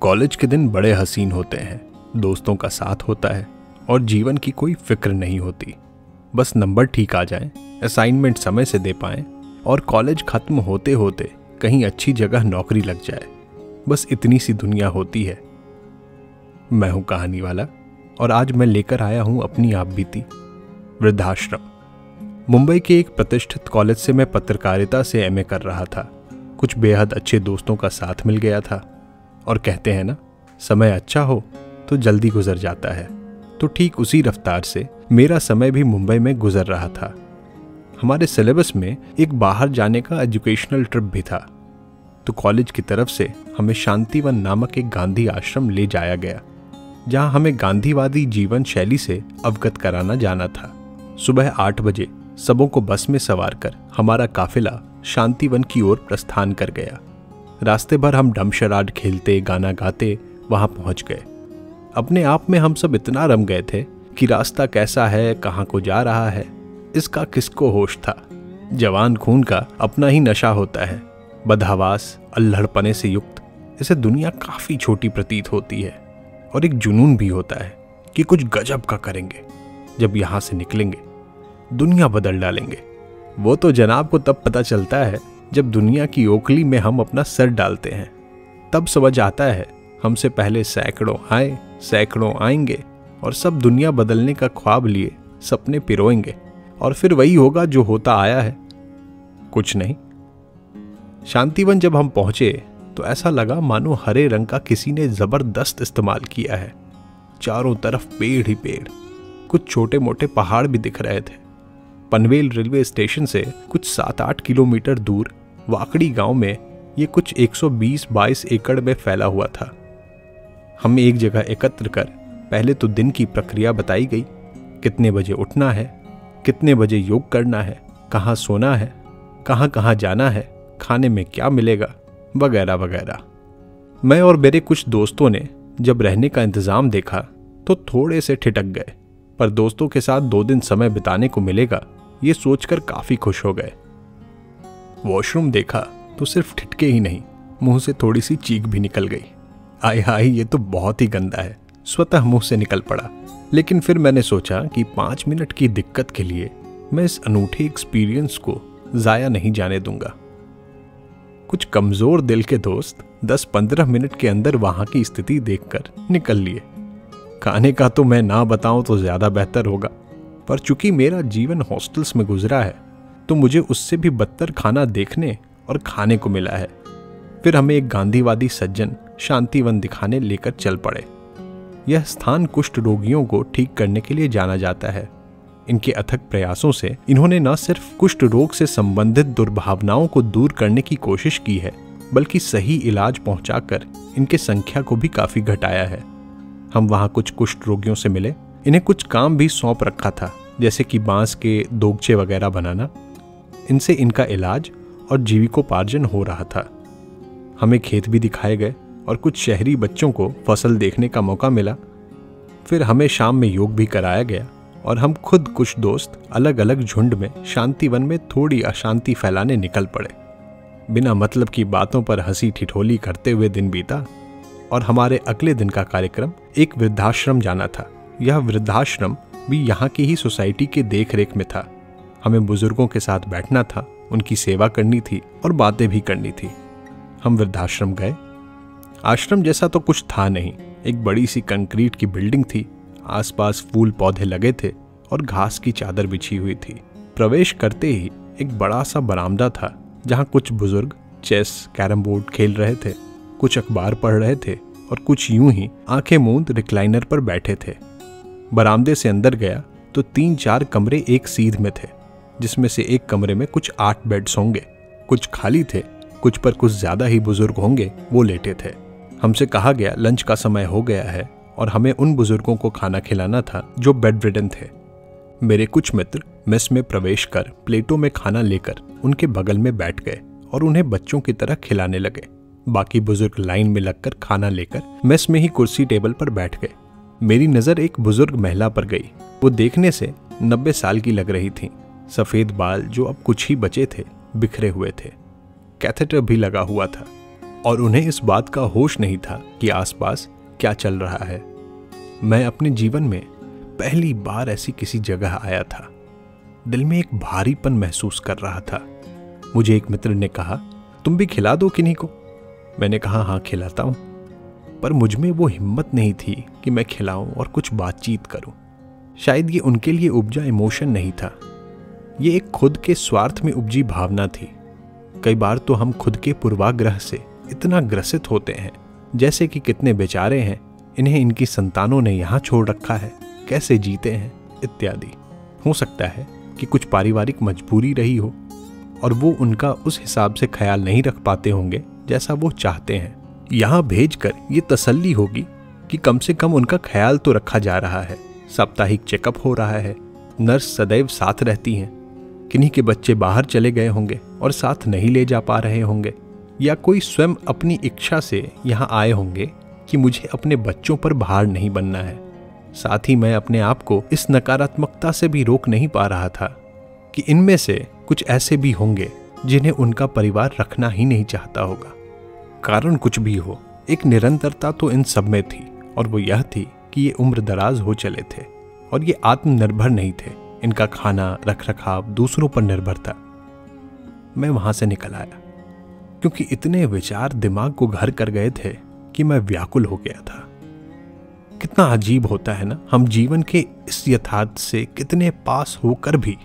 College के दिन बड़े हसीन होते हैं। दोस्तों का साथ होता है और जीवन की कोई फिक्र नहीं होती। बस नंबर ठीक आ जाएं, असाइनमेंट समय से दे पाएं और कॉलेज खत्म होते होते कहीं अच्छी जगह नौकरी लग जाए। बस इतनी सी दुनिया होती है। मैं हूं कहानी वाला और आज मैं लेकर आया हूं अपनी आप बीती। वृद्धाश्रम। मुंबई के एक प्रतिष्ठित कॉलेज से मैं पत्रकारिता से एमए कर रहा था। कुछ बेहद अच्छे दोस्तों का साथ मिल गया था और कहते हैं ना, समय अच्छा हो तो जल्दी गुजर जाता है। तो ठीक उसी रफ्तार से मेरा समय भी मुंबई में गुजर रहा था। हमारे सिलेबस में एक बाहर जाने का एजुकेशनल ट्रिप भी था, तो कॉलेज की तरफ से हमें शांतिवन नामक एक गांधी आश्रम ले जाया गया, जहां हमें गांधीवादी जीवन शैली से अवगत कराना जाना था। सुबह 8 बजे सबों को बस में सवार कर हमारा काफिला शांतिवन की ओर प्रस्थान कर गया। रास्ते भर हम डमशराड खेलते गाना गाते वहां पहुंच गए। अपने आप में हम सब इतना रम गए थे कि रास्ता कैसा है, कहां को जा रहा है, इसका किसको होश था। जवान खून का अपना ही नशा होता है, बदहवास अल्हड़पने से युक्त। इसे दुनिया काफी छोटी प्रतीत होती है और एक जुनून भी होता है कि कुछ गजब का करेंगे। जब यहां से निकलेंगे दुनिया बदल डालेंगे। वो तो जनाब को तब पता चलता है जब दुनिया की ओखली में हम अपना सर डालते हैं। तब समझ आता है हमसे पहले सैकड़ों आए, सैकड़ों आएंगे और सब दुनिया बदलने का ख्वाब लिए सपने पिरोएंगे और फिर वही होगा जो होता आया है, कुछ नहीं। शांतिवन जब हम पहुंचे तो ऐसा लगा मानो हरे रंग का किसी ने जबरदस्त इस्तेमाल किया है। चारों तरफ पेड़ ही पेड़, कुछ छोटे मोटे पहाड़ भी दिख रहे थे। पनवेल रेलवे स्टेशन से कुछ 7-8 किलोमीटर दूर वाकड़ी गांव में ये कुछ 120-22 एकड़ में फैला हुआ था। हमें एक जगह एकत्र कर पहले तो दिन की प्रक्रिया बताई गई। कितने बजे उठना है, कितने बजे योग करना है, कहाँ सोना है, कहाँ कहाँ जाना है, खाने में क्या मिलेगा, वगैरह वगैरह। मैं और मेरे कुछ दोस्तों ने जब रहने का इंतज़ाम देखा तो थोड़े से ठिठक गए, पर दोस्तों के साथ 2 दिन समय बिताने को मिलेगा ये सोचकर काफ़ी खुश हो गए। वॉशरूम देखा तो सिर्फ ठिठके ही नहीं, मुंह से थोड़ी सी चीख भी निकल गई। आय हाय, ये तो बहुत ही गंदा है, स्वतः मुंह से निकल पड़ा। लेकिन फिर मैंने सोचा कि 5 मिनट की दिक्कत के लिए मैं इस अनूठे एक्सपीरियंस को ज़ाया नहीं जाने दूंगा। कुछ कमज़ोर दिल के दोस्त 10-15 मिनट के अंदर वहाँ की स्थिति देखकर निकल लिए। खाने का तो मैं ना बताऊं तो ज़्यादा बेहतर होगा, पर चूंकि मेरा जीवन हॉस्टल्स में गुजरा है तो मुझे उससे भी बदतर खाना देखने और खाने को मिला है। फिर हमें एक गांधीवादी सज्जन शांतिवन दिखाने लेकर चल पड़े। यह स्थान कुष्ठ रोगियों को ठीक करने के लिए जाना जाता है। इनके अथक प्रयासों से इन्होंने न सिर्फ कुष्ठ रोग से संबंधित दुर्भावनाओं को दूर करने की कोशिश की है, बल्कि सही इलाज पहुंचाकर इनके संख्या को भी काफी घटाया है। हम वहां कुछ कुष्ठ रोगियों से मिले। इन्हें कुछ काम भी सौंप रखा था, जैसे कि बांस के दोगचे वगैरह बनाना। इनसे इनका इलाज और जीविकोपार्जन हो रहा था। हमें खेत भी दिखाए गए और कुछ शहरी बच्चों को फसल देखने का मौका मिला। फिर हमें शाम में योग भी कराया गया और हम खुद कुछ दोस्त अलग अलग झुंड में शांतिवन में थोड़ी अशांति फैलाने निकल पड़े। बिना मतलब की बातों पर हंसी ठिठोली करते हुए दिन बीता और हमारे अगले दिन का कार्यक्रम एक वृद्धाश्रम जाना था। यह वृद्धाश्रम भी यहाँ की ही सोसाइटी के देख रेख में था। हमें बुजुर्गों के साथ बैठना था, उनकी सेवा करनी थी और बातें भी करनी थी। हम वृद्धाश्रम गए। आश्रम जैसा तो कुछ था नहीं। एक बड़ी सी कंक्रीट की बिल्डिंग थी, आसपास फूल पौधे लगे थे और घास की चादर बिछी हुई थी। प्रवेश करते ही एक बड़ा सा बरामदा था, जहाँ कुछ बुजुर्ग चेस कैरम बोर्ड खेल रहे थे, कुछ अखबार पढ़ रहे थे और कुछ यूं ही आंखें मूंद रिक्लाइनर पर बैठे थे। बरामदे से अंदर गया तो 3-4 कमरे एक सीध में थे, जिसमें से एक कमरे में कुछ 8 बेड्स होंगे। कुछ खाली थे, कुछ पर कुछ ज्यादा ही बुजुर्ग होंगे वो लेटे थे। हमसे कहा गया लंच का समय हो गया है और हमें उन बुजुर्गों को खाना खिलाना था जो बेड रिडन थे। मेरे कुछ मित्र मेस में प्रवेश कर प्लेटों में खाना लेकर उनके बगल में बैठ गए और उन्हें बच्चों की तरह खिलाने लगे। बाकी बुजुर्ग लाइन में लगकर खाना लेकर मेस में ही कुर्सी टेबल पर बैठ गए। मेरी नजर एक बुजुर्ग महिला पर गई। वो देखने से 90 साल की लग रही थी। सफेद बाल जो अब कुछ ही बचे थे बिखरे हुए थे। कैथेटर भी लगा हुआ था। और उन्हें इस बात का होश नहीं था कि आसपास क्या चल रहा है। मैं अपने जीवन में पहली बार ऐसी किसी जगह आया था। दिल में एक भारीपन महसूस कर रहा था। मुझे एक मित्र ने कहा, तुम भी खिला दो किन्हीं को। मैंने कहा, हाँ खिलाता हूं, पर मुझ में वो हिम्मत नहीं थी कि मैं खिलाऊं और कुछ बातचीत करूं। शायद ये उनके लिए उपजा इमोशन नहीं था, ये एक खुद के स्वार्थ में उपजी भावना थी। कई बार तो हम खुद के पूर्वाग्रह से इतना ग्रसित होते हैं, जैसे कि कितने बेचारे हैं, इन्हें इनकी संतानों ने यहाँ छोड़ रखा है, कैसे जीते हैं इत्यादि। हो सकता है कि कुछ पारिवारिक मजबूरी रही हो और वो उनका उस हिसाब से ख्याल नहीं रख पाते होंगे जैसा वो चाहते हैं। यहाँ भेजकर ये तसल्ली होगी कि कम से कम उनका ख्याल तो रखा जा रहा है, साप्ताहिक चेकअप हो रहा है, नर्स सदैव साथ रहती हैं। किन्हीं के बच्चे बाहर चले गए होंगे और साथ नहीं ले जा पा रहे होंगे, या कोई स्वयं अपनी इच्छा से यहाँ आए होंगे कि मुझे अपने बच्चों पर भार नहीं बनना है। साथ ही मैं अपने आप को इस नकारात्मकता से भी रोक नहीं पा रहा था कि इनमें से कुछ ऐसे भी होंगे जिन्हें उनका परिवार रखना ही नहीं चाहता होगा। कारण कुछ भी हो, एक निरंतरता तो इन सब में थी, और वो यह थी कि ये उम्र दराज हो चले थे और ये आत्मनिर्भर नहीं थे। इनका खाना रख रखाव दूसरों पर निर्भर था। मैं वहां से निकल आया क्योंकि इतने विचार दिमाग को घर कर गए थे कि मैं व्याकुल हो गया था। कितना अजीब होता है ना, हम जीवन के इस यथार्थ से कितने पास होकर भी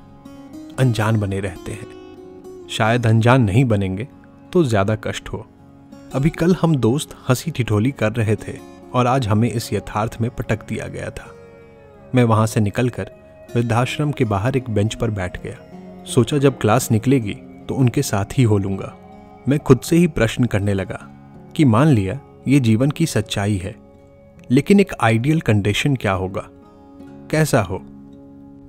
अनजान बने रहते हैं। शायद अनजान नहीं बनेंगे तो ज्यादा कष्ट हो। अभी कल हम दोस्त हंसी ठिठोली कर रहे थे और आज हमें इस यथार्थ में पटक दिया गया था। मैं वहां से निकलकर वृद्धाश्रम के बाहर एक बेंच पर बैठ गया। सोचा जब क्लास निकलेगी तो उनके साथ ही हो लूंगा। मैं खुद से ही प्रश्न करने लगा कि मान लिया ये जीवन की सच्चाई है, लेकिन एक आइडियल कंडीशन क्या होगा, कैसा हो।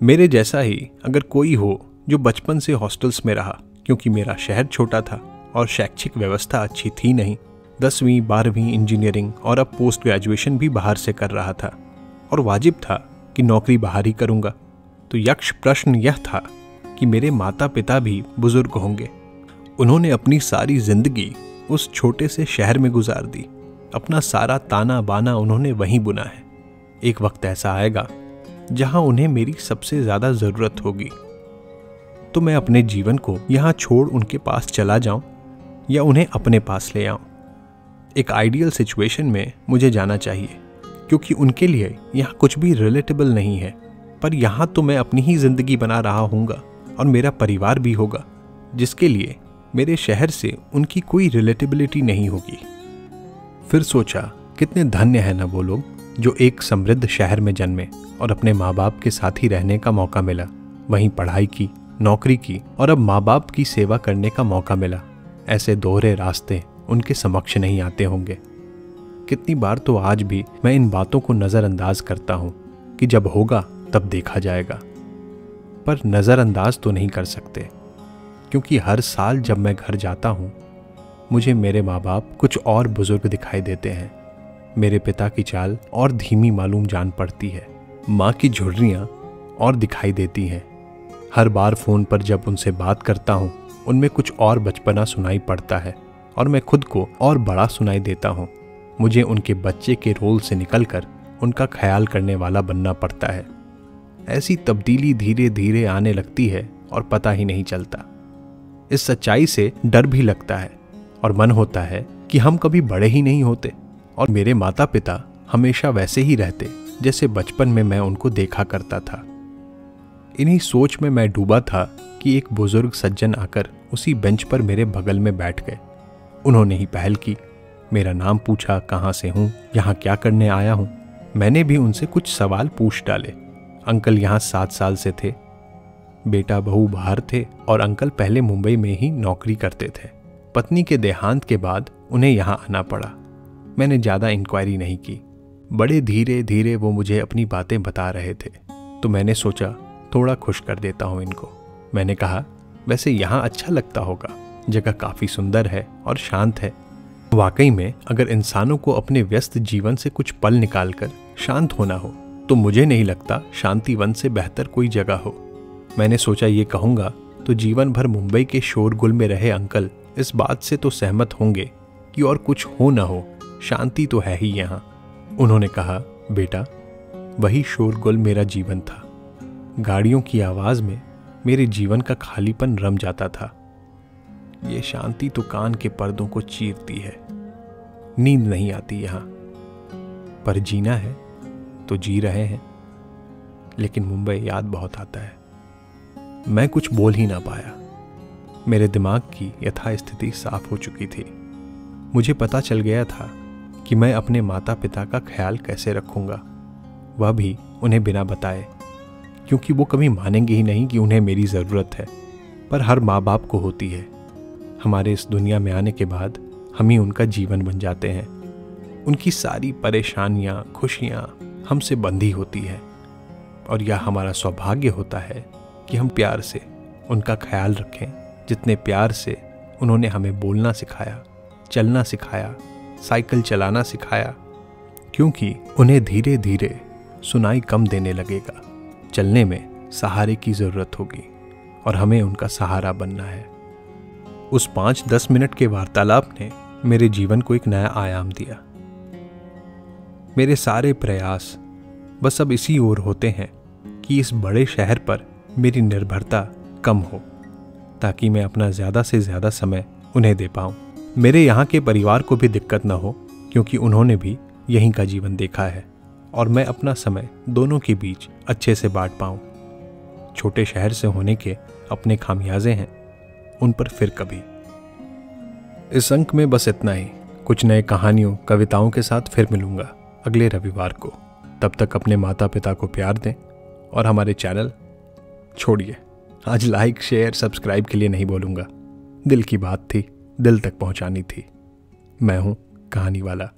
मेरे जैसा ही अगर कोई हो जो बचपन से हॉस्टल्स में रहा, क्योंकि मेरा शहर छोटा था और शैक्षिक व्यवस्था अच्छी थी नहीं। 10वीं 12वीं इंजीनियरिंग और अब पोस्ट ग्रेजुएशन भी बाहर से कर रहा था और वाजिब था कि नौकरी बाहर ही करूंगा। तो यक्ष प्रश्न यह था कि मेरे माता पिता भी बुजुर्ग होंगे। उन्होंने अपनी सारी जिंदगी उस छोटे से शहर में गुजार दी। अपना सारा ताना बाना उन्होंने वहीं बुना है। एक वक्त ऐसा आएगा जहां उन्हें मेरी सबसे ज्यादा जरूरत होगी। तो मैं अपने जीवन को यहां छोड़ उनके पास चला जाऊं या उन्हें अपने पास ले आऊं। एक आइडियल सिचुएशन में मुझे जाना चाहिए, क्योंकि उनके लिए यहाँ कुछ भी रिलेटेबल नहीं है। पर यहाँ तो मैं अपनी ही जिंदगी बना रहा हूँगा और मेरा परिवार भी होगा, जिसके लिए मेरे शहर से उनकी कोई रिलेटेबिलिटी नहीं होगी। फिर सोचा, कितने धन्य है ना वो लोग जो एक समृद्ध शहर में जन्मे और अपने माँ बाप के साथ ही रहने का मौका मिला, वहीं पढ़ाई की, नौकरी की और अब माँ बाप की सेवा करने का मौका मिला। ऐसे दोहरे रास्ते उनके समक्ष नहीं आते होंगे। कितनी बार तो आज भी मैं इन बातों को नज़रअंदाज करता हूँ कि जब होगा तब देखा जाएगा, पर नज़रअंदाज तो नहीं कर सकते, क्योंकि हर साल जब मैं घर जाता हूँ मुझे मेरे माँ बाप कुछ और बुजुर्ग दिखाई देते हैं। मेरे पिता की चाल और धीमी मालूम जान पड़ती है, माँ की झुर्रियाँ और दिखाई देती हैं। हर बार फ़ोन पर जब उनसे बात करता हूँ उनमें कुछ और बचपना सुनाई पड़ता है और मैं खुद को और बड़ा सुनाई देता हूँ। मुझे उनके बच्चे के रोल से निकलकर उनका ख्याल करने वाला बनना पड़ता है। ऐसी तब्दीली धीरे धीरे आने लगती है और पता ही नहीं चलता। इस सच्चाई से डर भी लगता है और मन होता है कि हम कभी बड़े ही नहीं होते और मेरे माता पिता हमेशा वैसे ही रहते जैसे बचपन में मैं उनको देखा करता था। इन्हीं सोच में मैं डूबा था कि एक बुजुर्ग सज्जन आकर उसी बेंच पर मेरे बगल में बैठ गए। उन्होंने ही पहल की, मेरा नाम पूछा, कहाँ से हूँ, यहाँ क्या करने आया हूँ। मैंने भी उनसे कुछ सवाल पूछ डाले। अंकल यहाँ 7 साल से थे, बेटा बहू बाहर थे और अंकल पहले मुंबई में ही नौकरी करते थे। पत्नी के देहांत के बाद उन्हें यहाँ आना पड़ा। मैंने ज़्यादा इंक्वायरी नहीं की। बड़े धीरे धीरे वो मुझे अपनी बातें बता रहे थे, तो मैंने सोचा थोड़ा खुश कर देता हूँ इनको। मैंने कहा, वैसे यहाँ अच्छा लगता होगा, जगह काफ़ी सुंदर है और शांत है। वाकई में अगर इंसानों को अपने व्यस्त जीवन से कुछ पल निकालकर शांत होना हो तो मुझे नहीं लगता शांतिवन से बेहतर कोई जगह हो। मैंने सोचा ये कहूँगा तो जीवन भर मुंबई के शोरगुल में रहे अंकल इस बात से तो सहमत होंगे कि और कुछ हो ना हो, शांति तो है ही यहाँ। उन्होंने कहा, बेटा, वही शोरगुल मेरा जीवन था। गाड़ियों की आवाज़ में मेरे जीवन का खालीपन रम जाता था। ये शांति तो कान के पर्दों को चीरती है। नींद नहीं आती यहाँ, पर जीना है तो जी रहे हैं। लेकिन मुंबई याद बहुत आता है। मैं कुछ बोल ही ना पाया। मेरे दिमाग की यथास्थिति साफ हो चुकी थी। मुझे पता चल गया था कि मैं अपने माता पिता का ख्याल कैसे रखूंगा, वह भी उन्हें बिना बताए, क्योंकि वो कभी मानेंगे ही नहीं कि उन्हें मेरी ज़रूरत है। पर हर माँ बाप को होती है। हमारे इस दुनिया में आने के बाद हम ही उनका जीवन बन जाते हैं। उनकी सारी परेशानियाँ, खुशियाँ हमसे बंधी होती है, और यह हमारा सौभाग्य होता है कि हम प्यार से उनका ख्याल रखें, जितने प्यार से उन्होंने हमें बोलना सिखाया, चलना सिखाया, साइकिल चलाना सिखाया। क्योंकि उन्हें धीरे धीरे सुनाई कम देने लगेगा, चलने में सहारे की ज़रूरत होगी, और हमें उनका सहारा बनना है। उस 5-10 मिनट के वार्तालाप ने मेरे जीवन को एक नया आयाम दिया। मेरे सारे प्रयास बस अब इसी ओर होते हैं कि इस बड़े शहर पर मेरी निर्भरता कम हो, ताकि मैं अपना ज़्यादा से ज़्यादा समय उन्हें दे पाऊँ। मेरे यहाँ के परिवार को भी दिक्कत न हो, क्योंकि उन्होंने भी यहीं का जीवन देखा है, और मैं अपना समय दोनों के बीच अच्छे से बांट पाऊँ। छोटे शहर से होने के अपने खामियाजे हैं, उन पर फिर कभी। इस अंक में बस इतना ही। कुछ नए कहानियों, कविताओं के साथ फिर मिलूंगा अगले रविवार को। तब तक अपने माता पिता को प्यार दें, और हमारे चैनल छोड़िए, आज लाइक, शेयर, सब्सक्राइब के लिए नहीं बोलूँगा। दिल की बात थी, दिल तक पहुँचानी थी। मैं हूँ कहानी वाला।